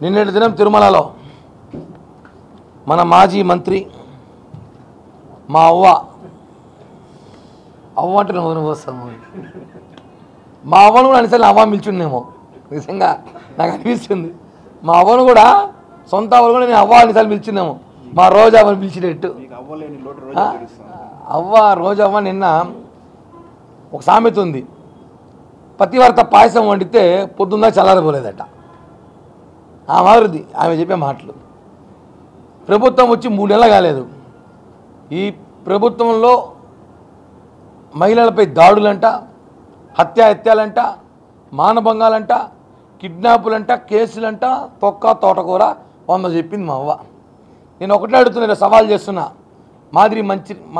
నిన్నటి దినం తిరుమలలో మన మాజీ మంత్రి మా అవ్వ అంటే నువ్వు వస్తాము మా అవ్వను కూడా అనిసరి అవ్వ పిలిచిండేమో నిజంగా నాకు అనిపిస్తుంది మా అవ్వను కూడా సొంత అవ్వను కూడా నేను అవ్వ అనిసార్లు పిలిచిందేమో మా రోజు అవ్వని పిలిచినట్టు అవ్వ రోజు అవ్వ నిన్న ఒక సామెత ఉంది పతివార్త పాయసం వండితే పొద్దున్న చల్లారిపోలేదట ఆ మారుది ఆమె చెప్పే మాటలు ప్రభుత్వం వచ్చి 3 నెలలు కాలేదు ఈ ప్రభుత్వంలో మహిళలపై దాడులంట హత్యాలంట మానభంగాలంట కిడ్నాపులంట కేసులంట తొక్క తోటకూర 100 చెప్పింది మా అవ్వ నేను ఒకటే అడుగుతున్నా సవాల్ చేస్తున్నా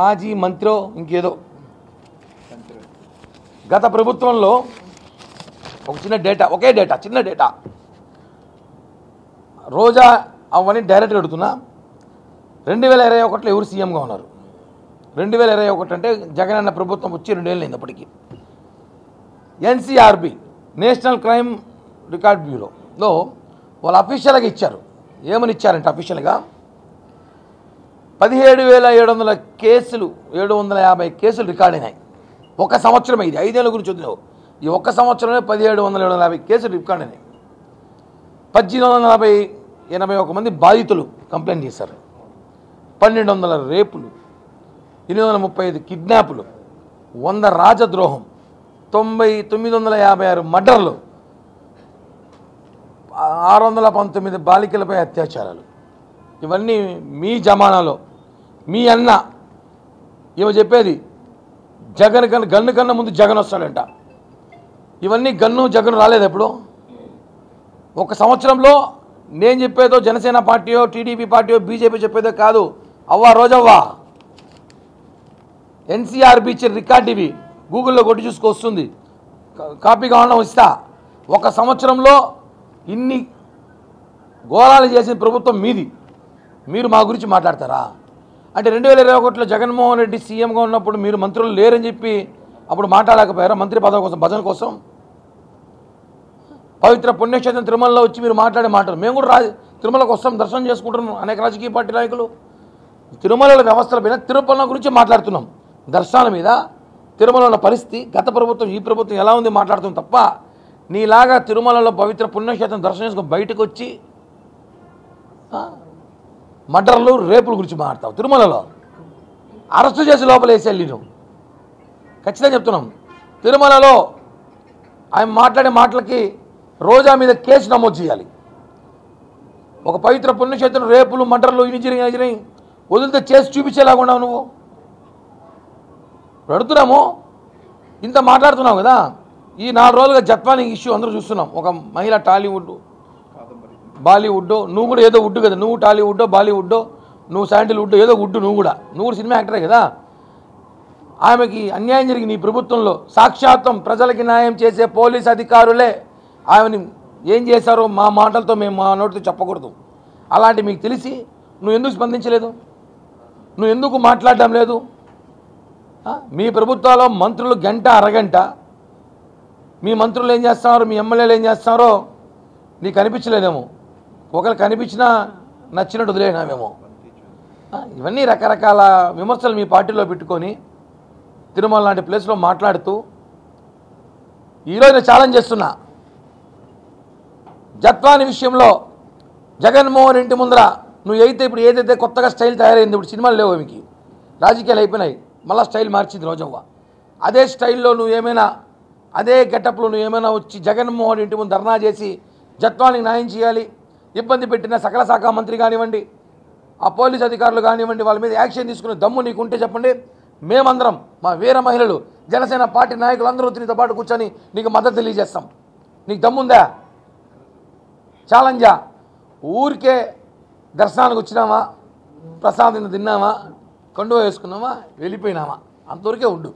మాజీ మంత్రో ఇంకేదో గత ప్రభుత్వంలో ఒక చిన్న డేటా రోజా అవ్వని డైరెక్ట్గా అడుగుతున్నా 2021లో ఎవరు సీఎంగా ఉన్నారు 2021 అంటే జగన్ అన్న ప్రభుత్వం వచ్చి 2 ఏళ్ళు అయింది అప్పటికి ఎన్సీఆర్బి నేషనల్ క్రైమ్ రికార్డ్ బ్యూరోలో వాళ్ళు అఫీషియల్గా ఇచ్చారు ఏమని ఇచ్చారంటే అఫీషియల్గా 17,700 కేసులు 750 కేసులు రికార్డ్ అయినాయి ఒక సంవత్సరం ఇది 5 ఏళ్ళ గురించి వదిలేవు ఈ ఒక్క సంవత్సరంలో 17,750 కేసులు రికార్డ్ అయినాయి 1,881 మంది బాధితులు కంప్లైంట్ చేశారు 1,200 రేపులు 835 కిడ్నాపులు 100 రాజద్రోహం 956 మర్డర్లు 619 బాలికలపై అత్యాచారాలు ఇవన్నీ మీ జమానాలో మీ అన్న ఏమో చెప్పేది జగన్ గన్ను కన్నా ముందు జగన్ వస్తాడంట ఇవన్నీ జగన్ రాలేదు ఎప్పుడు ఒక సంవత్సరంలో నేను చెప్పేదో జనసేన పార్టీయో టీడీపీ పార్టీయో బీజేపీ చెప్పేదో కాదు రోజవ్వ ఎన్సీఆర్బీ ఇచ్చిన రికార్డు ఇవి గూగుల్లో కొట్టి చూసుకొస్తుంది కాపీ కావాలన్నా ఇస్తా ఒక సంవత్సరంలో ఇన్ని ఘోరాలు చేసిన ప్రభుత్వం మీది మీరు మా గురించి మాట్లాడతారా అంటే 2021లో జగన్మోహన్ రెడ్డి సీఎంగా ఉన్నప్పుడు మీరు మంత్రులు లేరని చెప్పి అప్పుడు మాట్లాడలేకపోయారా మంత్రి పదవి కోసం భజన కోసం పవిత్ర పుణ్యక్షేత్రం తిరుమలలో వచ్చి మీరు మాట్లాడే మాటలు మేము కూడా తిరుమలకు వస్తాం దర్శనం చేసుకుంటున్నాం అనేక రాజకీయ పార్టీ నాయకులు తిరుమల వ్యవస్థలపైన తిరుపతి గురించి మాట్లాడుతున్నాం దర్శనాల మీద తిరుమల ఉన్న పరిస్థితి గత ప్రభుత్వం ఈ ప్రభుత్వం ఎలా ఉంది మాట్లాడుతుంది తప్ప నీలాగా తిరుమలలో పవిత్ర పుణ్యక్షేత్రం దర్శనం చేసుకుని బయటకు వచ్చి మర్డర్లు రేపుల గురించి మాట్లాడతావు తిరుమలలో అరెస్టు చేసి లోపల వేసేయాలి నువ్వు ఖచ్చితంగా చెప్తున్నాం తిరుమలలో ఆయన మాట్లాడే మాటలకి రోజా మీద కేసు నమోదు చేయాలి ఒక పవిత్ర పుణ్యక్షేత్రం రేపులు మర్డర్లు ఇంజనీరింగ్ వదిలితే చేసి చూపించేలాగా ఉన్నావు నువ్వు అడుగుతున్నాము ఇంత మాట్లాడుతున్నావు కదా ఈ 4 రోజులుగా జత్వాని ఇష్యూ అందరూ చూస్తున్నాం ఒక మహిళ టాలీవుడ్ బాలీవుడ్ నువ్వు కూడా ఏదో వుడ్ కదా నువ్వు టాలీవుడ్ బాలీవుడ్ నువ్వు శాండిల్వుడ్ ఏదో వుడ్ నువ్వు కూడా సినిమా యాక్టరే కదా ఆమెకి అన్యాయం జరిగి నీ ప్రభుత్వంలో సాక్షాత్తం ప్రజలకి న్యాయం చేసే పోలీస్ అధికారులే ఆమెని ఏం చేశారో మా మాటలతో మేము మా నోటితో చెప్పకూడదు అలాంటి మీకు తెలిసి నువ్వు ఎందుకు స్పందించలేదు నువ్వు ఎందుకు మాట్లాడడం లేదు మీ ప్రభుత్వాల్లో మంత్రులు గంట అరగంట మీ మంత్రులు ఏం చేస్తున్నారో మీ ఎమ్మెల్యేలు ఏం చేస్తున్నారో నీకు కనిపించలేదేమో ఒకరు కనిపించినా నచ్చినట్టు వదిలేనామేమో ఇవన్నీ రకరకాల విమర్శలు మీ పార్టీలో పెట్టుకొని తిరుమల లాంటి ప్లేస్లో మాట్లాడుతూ ఈరోజు నేను ఛాలెంజ్ చేస్తున్నా జత్వాని విషయంలో జగన్మోహన్ ఇంటి ముందర నువ్వు ఇప్పుడు ఏదైతే కొత్తగా స్టైల్ తయారైంది ఇప్పుడు సినిమాలు లేవు మీకు రాజకీయాలు అయిపోయినాయి మళ్ళీ స్టైల్ మార్చింది రోజవ్వ అదే స్టైల్లో నువ్వు ఏమైనా అదే గెటప్లో నువ్వు ఏమైనా వచ్చి జగన్మోహన్ ఇంటి ముందు ధర్నా చేసి జత్వానికి న్యాయం చేయాలి ఇబ్బంది పెట్టిన సకల శాఖ మంత్రి కానివ్వండి ఆ పోలీస్ అధికారులు కానివ్వండి వాళ్ళ మీద యాక్షన్ తీసుకునే దమ్ము నీకుంటే చెప్పండి మేమందరం మా వీర మహిళలు జనసేన పార్టీ నాయకులు అందరూ నీతో పాటు కూర్చొని నీకు మద్దతు తెలియజేస్తాం నీకు దమ్ముందా ఛాలెంజా ఊరికే దర్శనానికి వచ్చినామా ప్రసాదం తిన్నామా కండువ వేసుకున్నామా వెళ్ళిపోయినామా అంతవరకే ఉండు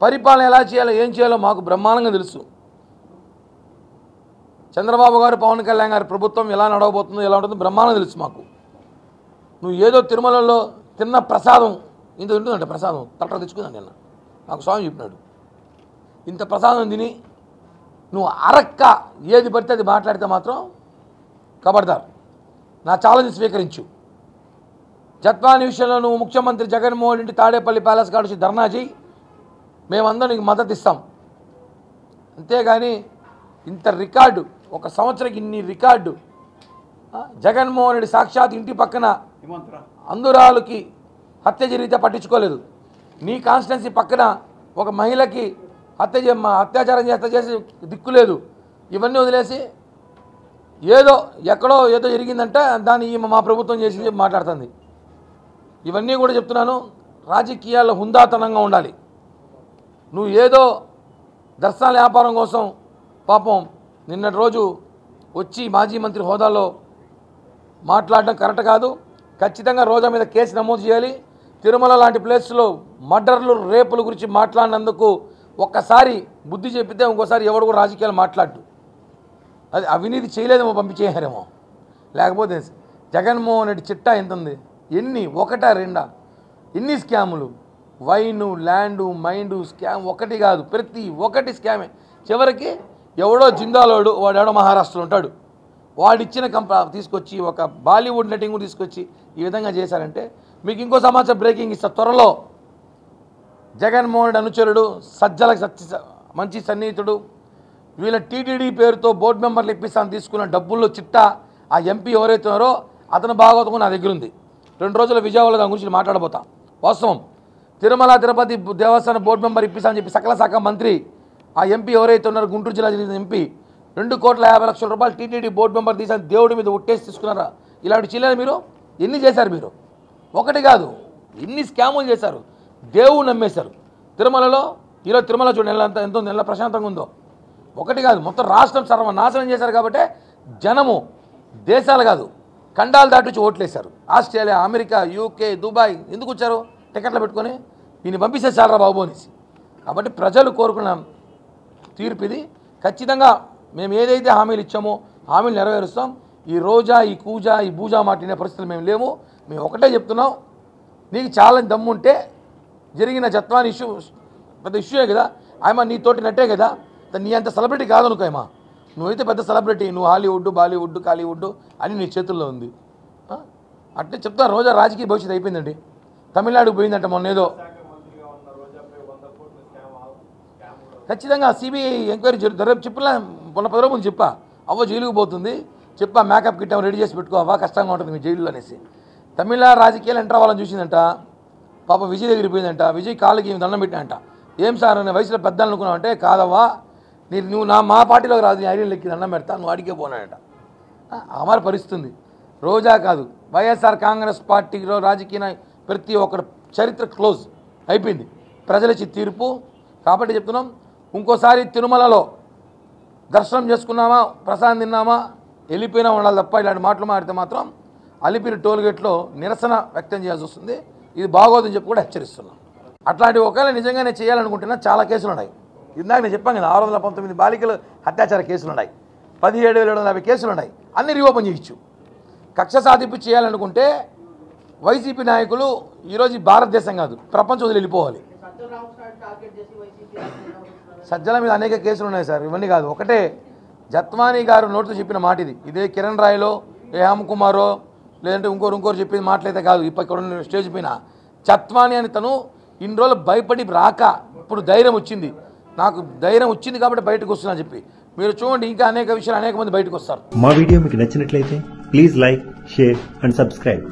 పరిపాలన ఎలా చేయాలో ఏం చేయాలో మాకు బ్రహ్మాండంగా తెలుసు చంద్రబాబు గారు పవన్ కళ్యాణ్ గారి ప్రభుత్వం ఎలా నడవబోతుందో ఎలా ఉంటుందో బ్రహ్మాండంగా తెలుసు మాకు నువ్వు ఏదో తిరుమలలో తిన్న ప్రసాదం ఇంత ఉంటుందంట ప్రసాదం తట్ట తెచ్చుకుందాను నిన్న నాకు స్వామి చెప్పినాడు ఇంత ప్రసాదం తిని నువ్వు అరక్క ఏది పడితే అది మాట్లాడితే మాత్రం ఖబర్దార్, నా ఛాలెంజ్ స్వీకరించు. జత్వాని విషయంలో నువ్వు ముఖ్యమంత్రి జగన్మోహన్ రెడ్డి తాడేపల్లి ప్యాలెస్ కాడ ధర్నా చేయి, మేమందరం నీకు మద్దతు ఇస్తాం. అంతేగాని ఇంత రికార్డు, ఒక సంవత్సరానికి ఇన్ని రికార్డు, జగన్మోహన్ రెడ్డి సాక్షాత్ ఇంటి పక్కన అందురాలుకి హత్య జరిగితే పట్టించుకోలేదు, నీ కాన్స్టిట్యున్సీ పక్కన ఒక మహిళకి అత్యాచారం చేసి దిక్కులేదు. ఇవన్నీ వదిలేసి ఎక్కడో ఏదో జరిగిందంటే దాన్ని మా ప్రభుత్వం చేసి మాట్లాడుతుంది. ఇవన్నీ కూడా చెప్తున్నాను, రాజకీయాల్లో హుందాతనంగా ఉండాలి. నువ్వు ఏదో దర్శనాల వ్యాపారం కోసం పాపం నిన్నటి రోజు వచ్చి మాజీ మంత్రి హోదాలో మాట్లాడడం కరెక్ట్ కాదు. ఖచ్చితంగా రోజా మీద కేసు నమోదు చేయాలి. తిరుమల లాంటి ప్లేస్లో మర్డర్లు, రేపుల గురించి మాట్లాడినందుకు ఒక్కసారి బుద్ధి చెప్పితే ఇంకోసారి ఎవడు కూడా రాజకీయాలు మాట్లాడు. అది అవినీతి చేయలేదేమో, పంపించేయారేమో. లేకపోతే జగన్మోహన్ రెడ్డి చిట్టా ఎంత ఉంది, ఎన్ని, ఒకటా రెండా, ఎన్ని స్కాములు, వైను, ల్యాండు, మైండు స్కామ్, ఒకటి కాదు ప్రతి ఒక్కటి స్కామే. చివరికి ఎవడో జిందాలోడు, వాడు ఎవడో మహారాష్ట్రలో ఉంటాడు, వాడిచ్చిన తీసుకొచ్చి ఒక బాలీవుడ్ నటింగ్ తీసుకొచ్చి ఈ విధంగా చేశారంటే మీకు ఇంకో సమాచారం బ్రేకింగ్ ఇస్తా. త్వరలో జగన్మోహన్ రెడ్డి అనుచరుడు, సజ్జలకు మంచి సన్నిహితుడు, వీళ్ళ టీటీడీ పేరుతో బోర్డు మెంబర్లు ఇప్పిస్తాను తీసుకున్న డబ్బుల్లో చిట్టా ఆ ఎంపీ ఎవరైతే ఉన్నారో అతను భాగవతం నా దగ్గర ఉంది. 2 రోజుల విజయవాడలో దాని గురించి మాట్లాడబోతా. వాస్తవం, తిరుమల తిరుపతి దేవస్థానం బోర్డు మెంబర్ ఇప్పిస్తానని చెప్పి సకల శాఖ మంత్రి ఆ ఎంపీ ఎవరైతే ఉన్నారో గుంటూరు జిల్లా జరిగిన ఎంపీ 2,50,00,000 రూపాయలు టీటీడీ బోర్డు మెంబర్ తీసాను దేవుడి మీద ఒట్టేసి తీసుకున్నారా? ఇలాంటి చేయలేరు మీరు? ఎన్ని చేశారు మీరు? ఒకటి కాదు, ఎన్ని స్కాములు చేశారు, దేవుడు నమ్మేశారు. తిరుమలలో ఈరోజు తిరుమల చూడండి ఎంత నెల ప్రశాంతంగా ఉందో. ఒకటి కాదు, మొత్తం రాష్ట్రం సర్వనాశనం చేశారు. కాబట్టి జనము దేశాలు కాదు ఖండాలు దాటించి ఓట్లేశారు. ఆస్ట్రేలియా, అమెరికా, యూకే, దుబాయ్ ఎందుకు వచ్చారు? టికెట్లు పెట్టుకొని ఈయన పంపించేసారా బాబు అనేసి. కాబట్టి ప్రజలు కోరుకున్న తీర్పు ఇది. ఖచ్చితంగా మేము ఏదైతే హామీలు ఇచ్చామో హామీలు నెరవేరుస్తాం. ఈ రోజా, ఈ కూజా, ఈ బూజా మాటినే పరిస్థితులు మేము లేము. మేము ఒకటే చెప్తున్నాం, నీకు చాలా దమ్ముంటే జరిగిన జత్వాని ఇష్యూ పెద్ద ఇష్యూయే కదా, ఆయమ నీతోటి నట్టే కదా, నీ అంత సెలబ్రిటీ కాదనుకో ఆయమా. నువ్వైతే పెద్ద సెలబ్రిటీ, నువ్వు హాలీవుడ్, బాలీవుడ్, కాలీవుడ్ అని నీ చేతుల్లో ఉంది. అట్లే చెప్తా. రోజా రాజకీయ భవిష్యత్తు అయిపోయిందండి. తమిళనాడుకు పోయిందంట మొన్నేదో. ఖచ్చితంగా సిబిఐ ఎంక్వైరీ జరుగుతుంది. చెప్పినా మొన్న 10 రోజులు చెప్పా, అవ్వ జైలుకు పోతుంది, చెప్పా మేకప్ కిట్ రెడీ చేసి పెట్టుకో, అవ్వ కష్టంగా ఉంటుంది మీ జైల్లో అనేసి. తమిళనాడు రాజకీయాలు ఎంటర్ అవ్వాలని చూసిందంట. పాప విజయ్ దగ్గర పోయిందంట. విజయ్ కాళ్ళకి దండం పెట్టినంట. ఏం సార్ అనే వయసులో పెద్దలు అనుకున్నావు అంటే, కాదవ్వా నువ్వు మా పార్టీలోకి రాదు, ఐడియా లెక్కి దండం పెడతా, నువ్వు అడిగే పోనాడట. అమర పరిస్థితుంది. రోజా కాదు, వైఎస్ఆర్ కాంగ్రెస్ పార్టీలో రాజకీయ ప్రతి ఒక్కరు చరిత్ర క్లోజ్ అయిపోయింది. ప్రజలిచ్చి తీర్పు. కాబట్టి చెప్తున్నాం, ఇంకోసారి తిరుమలలో దర్శనం చేసుకున్నామా, ప్రసాదం తిన్నామా, వెళ్ళిపోయినా ఉండాలి తప్ప ఇలాంటి మాటలు మాడితే మాత్రం అలిపిరి టోల్గేట్లో నిరసన వ్యక్తం చేయాల్సి వస్తుంది. ఇది బాగోదని చెప్పి కూడా హెచ్చరిస్తున్నాం. అట్లాంటి ఒకవేళ నిజంగానే చేయాలనుకుంటున్నా చాలా కేసులు ఉన్నాయి. ఇందాక నేను చెప్పాను కదా, 619 బాలికలు అత్యాచార కేసులు ఉన్నాయి, 17,750 కేసులు ఉన్నాయి. అన్ని రీఓపెన్ చేయొచ్చు. కక్ష సాధింపు చేయాలనుకుంటే వైసీపీ నాయకులు ఈరోజు భారతదేశం కాదు ప్రపంచం వదిలి వెళ్ళిపోవాలి. సజ్జల మీద అనేక కేసులు ఉన్నాయి సార్. ఇవన్నీ కాదు, ఒకటే జత్వానీ గారు నోటితో చెప్పిన మాట ఇది. ఇదే కిరణ్ రాయ్లో, హేమ కుమారో, లేదంటే ఇంకోరు చెప్పేది మాటలైతే కాదు. ఇక్కడ స్టేజ్ పైన జత్వానీ అని తను ఇన్ని రోజులు భయపడి రాక ఇప్పుడు ధైర్యం వచ్చింది. నాకు ధైర్యం వచ్చింది కాబట్టి బయటకు వస్తున్నా చెప్పి మీరు చూడండి, ఇంకా అనేక విషయాలు అనేక మంది బయటకు వస్తారు. మా వీడియో మీకు నచ్చినట్లయితే please like, share and subscribe.